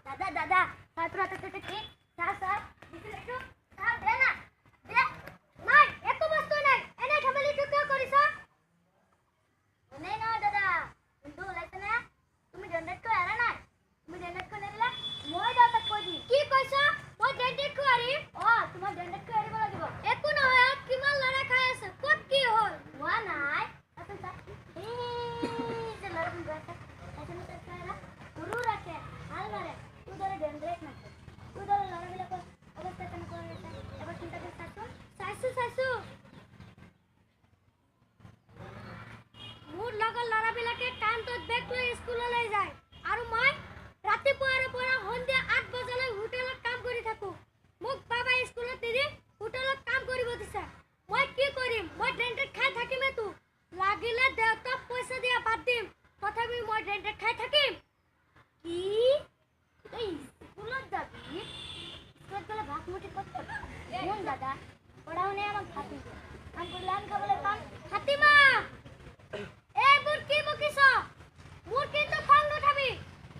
দাদা দাদা ছাত্র ছাত্রীকে কি স্যার স্যার দিছিল একটু স্যার দে না দে নাই একটু বস্তু নাই এনে খাবলি তুই কি করিস নাই না দাদা কিন্তু লাইতে না তুমি ডেন্ডেট কো এরা নাই তুমি ডেন্ডেট কো নেলা মই দাদা কই দি কি কইছ মই ডেন্ডেট কো আরি ও তোমার ডেন্ডেট কো আরি বলা দিব একু না হয় কিমান লড়া খাই আছে কত কি হল ওয়া নাই আসল তা এই যে লড়া তুমি গাছ আসলে তো কারা গুরু রাখে হাল মারে তুই ধরে ডেন্ডেট না তুই ধরে লড়া বিলা কর অবস্থা কেন করে আছে এবার চিন্তা করে সাসু সাসু মোর লগৰ লৰাবিলাকে কামটোত বেগ লৈ স্কুললৈ যায় আৰু মই ৰাতিপুৱাৰ পৰা সন্ধিয়া 8 বজালৈ হোটেলত কাম কৰি থাকো মোক বাবা স্কুলত এৰি হোটেলত কাম কৰিব দিছে মই কি কৰিম মই ডেন্টেট খাই থাকিমে তো লাগিলে দেউতাক পইচা দিয়া বাদ দিম তথাপি মই ডেন্টেট খাই থাকিম কি এই স্কুলত যাবি স্কুলত গ'লে ভাত মুঠি ক'ত কোন দাদা পঢ়াওনে আমাক ভাত দিব কাম কৰিলে আমি খাবলৈ পাম ফাতিমা এই মুরকি মুকিছ মুরকি তো খং উঠাবি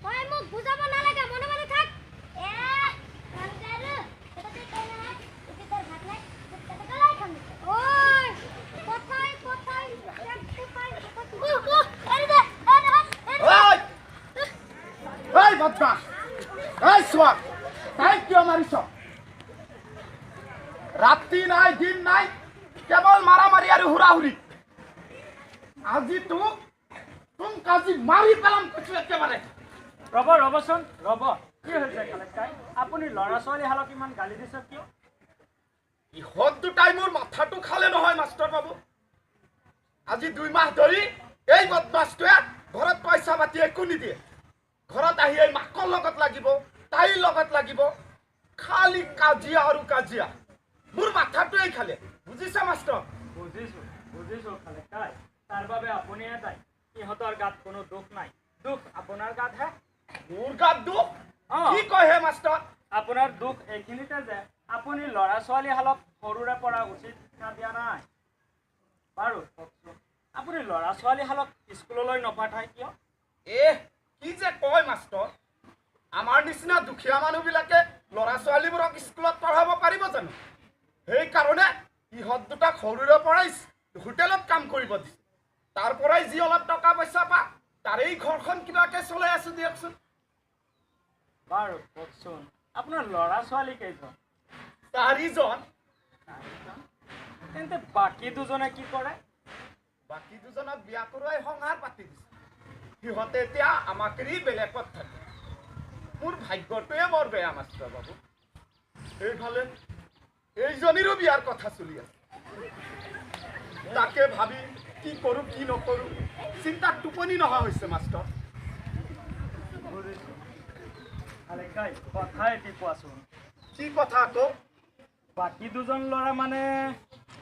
তই মোক বুজাব নালাগে মনে মনে থাক এ কামদারু তোকে কই না তুই তোর ভাত নাই তোকে গলাই খাম ওই কোথায় কোথায় একটু পাই আরে দে ওই ওই বদমাস এই সোয়াক তাই কিয় মারিছ রাত্রি নাই দিন নাই কেবল মারামারি আর হুড়াহুড়ি আজি তুম কাজি মারি পেলাম কিছু একেবারে ৰবচোন ৰব কি হৈছে কালেক্টাৰ আপুনি ল'ৰা ছোৱালী হালক ইমান গালি দিছে কিয় ইহঁত দুটাই মোৰ মাথাটো খালে নহয় মাষ্টৰ বাবু আজি 2 মাহ ধৰি এই বদমাছটোৱে ঘৰত পইচা পাতি একো নিদিয়ে ঘৰত আহি এই মাকৰ লগত লাগিব তাইৰ লগত লাগিব খালি কাজিয়া আৰু কাজিয়া মোৰ মাথাটোই খালে বুজিছা মাষ্টৰ বুজিছো কালেক্টাৰ তাৰ বাবে আপুনি এটাই ইহঁতৰ গাত কোনো দুখ নাই দুখ আপোনাৰ গাতহে মোৰ গাত দুখ কি কয় হে মাষ্টৰ আপোনাৰ দুখ এইখিনিতে যে আপুনি ল'ৰা ছোৱালী হালক সৰুৰে পৰা উচিত শিক্ষা দিয়া নাই বাৰু কওকচোন আপুনি ল'ৰা ছোৱালী হালক স্কুললৈ নপঠায় কিয় কি যে কয় মাষ্টৰ আমাৰ নিচিনা দুখীয়া মানুহবিলাকে ল'ৰা ছোৱালীবোৰক স্কুলত পঢ়াব পাৰিব জানো সেইকাৰণে ইহঁত দুটাক সৰুৰে পৰাই হোটেলত কাম কৰিব দিছে তাৰ পৰাই যি অলপ টকা পইচা পা তাৰেই ঘৰখন কিবাকে চলাই আছো দিয়কচোন বাৰু কওকচোন আপোনাৰ ল'ৰা ছোৱালী কেইজন 4জন তেন্তে বাকী দুজনে কি কৰে বাকী দুজনক বিয়া কৰোৱাই সংসাৰ পাতি দিছে সিহঁতে এতিয়া আমাক এৰি বেলেগত থাকে মোৰ ভাগ্যটোৱে বৰ বেয়া মাষ্টৰ বাবু এইফালে এইজনীৰো বিয়াৰ কথা চলি আছে তাকে ভাবি কি কৰোঁ কি নকৰোঁ চিন্তাত টোপনি নহা হৈছে মাষ্টৰ কথা এটি কোৱাচোন কি কথা আকৌ বাকী দুজন ল'ৰা মানে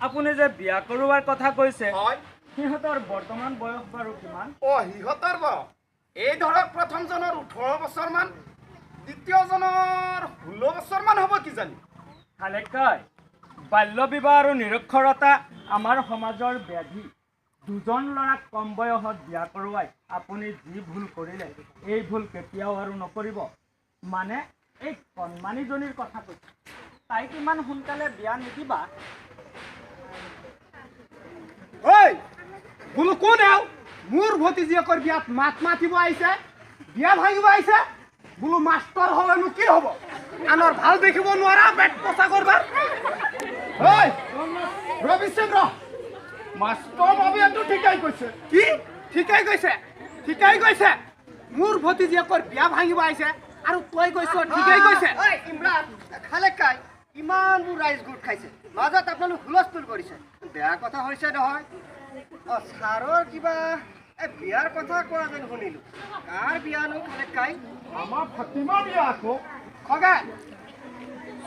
আপুনি যে বিয়া কৰোৱাৰ কথা কৈছে হয় সিহঁতৰ বৰ্তমান বয়স বাৰু কিমান সিহঁতৰ বয়স এই ধৰক প্ৰথমজনৰ 18 বছৰমান দ্বিতীয়জনৰ 16 বছৰমান হ'ব কিজানি কালেক্টাৰ বাল্য বিবাহ আৰু নিৰক্ষৰতা আমাৰ সমাজৰ ব্যাধি দুজন ল'ৰাক কম বয়সত বিয়া কৰোৱাই আপুনি যি ভুল কৰিলে এই ভুল কেতিয়াও আৰু নকৰিব মানে এই কণমানিজনীৰ কথা কৈছে তাইক ইমান সোনকালে বিয়া নিদিবা ঐ বোলো কোন এও মোৰ ভতিজীয়েকৰ বিয়াত মাত মাতিব আহিছে বিয়া ভাঙিব আহিছে বোলো মাষ্টৰ হ'লেনো কি হ'ব আনৰ ভাল দেখিব নোৱাৰা পেট পচা কৰবা ঐ ৰবিচন্দ্ৰ মাষ্টৰ বাবুয়েতো ঠিকাই কৈছে কি ঠিকাই কৈছে মোৰ ভতিজীয়েকৰ বিয়া ভাঙিব আহিছে আৰু তই কৈছ ঠিকাই কৈছে ঐ ইমৰান খালে কাই ইমানবোৰ ৰাইজ গোট খাইছে মাজত আপোনালোক হুলস্থুল কৰিছে বেয়া কথা হৈছে নহয় ছাৰৰ কিবা বিয়াৰ কথা কোৱা যেন শুনিলোঁ কাৰ বিয়ানো খালে কাই আমাৰ ফাতিমা বিয়া আকৌ খগে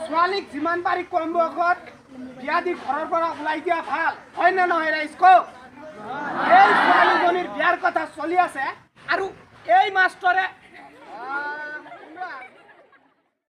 ছোৱালীক যিমান পাৰি কম বয়সত বিয়া দি ঘৰৰ পৰা ওলাই দিয়া ভাল হয় নে নহয় ৰাইজ কওক এই ছোৱালীজনীৰ বিয়াৰ কথা চলি আছে আৰু এই মাষ্টৰে